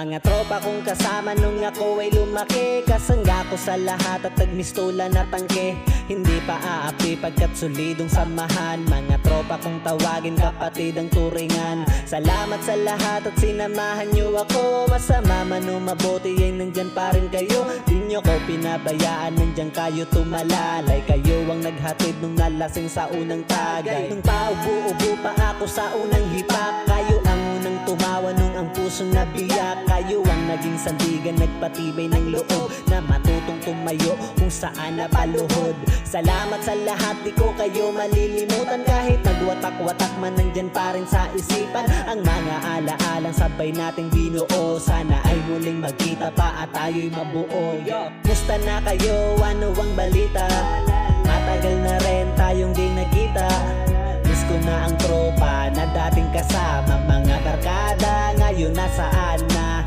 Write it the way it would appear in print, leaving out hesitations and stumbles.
Mga tropa kong kasama nung ako ay lumaki, kasangga ko sa lahat at nagmistola na tangke. Hindi pa aapi pagkat solidong samahan. Mga tropa kong tawagin kapatid ang turingan. Salamat sa lahat at sinamahan nyo ako. Masama man o mabuti ay nandyan pa rin kayo. Di nyo ko pinabayaan, nandyan kayo tumalalay. Kayo ang naghatid nung nalasing sa unang tagay. Nung paubo-ubo pa ako sa unang hipak, kayo ang unang tumawa nung ang pusong nabiyak. Kayo ang naging sandigan, nagpatibay ng loob na matutong tumayo kung saan napaluhod. Salamat sa lahat, di ko kayo malilimutan. Kahit nagwatak-watak man, nandyan pa rin sa isipan ang mga alaalang sabay nating binuo. Sana ay muling magkita pa at tayo'y mabuo. Musta na kayo? Ano ang balita? Matagal na rin tayong di nagkita. Miss ko na ang tropa na dating kasama. Mga barkada ngayon nasaan na?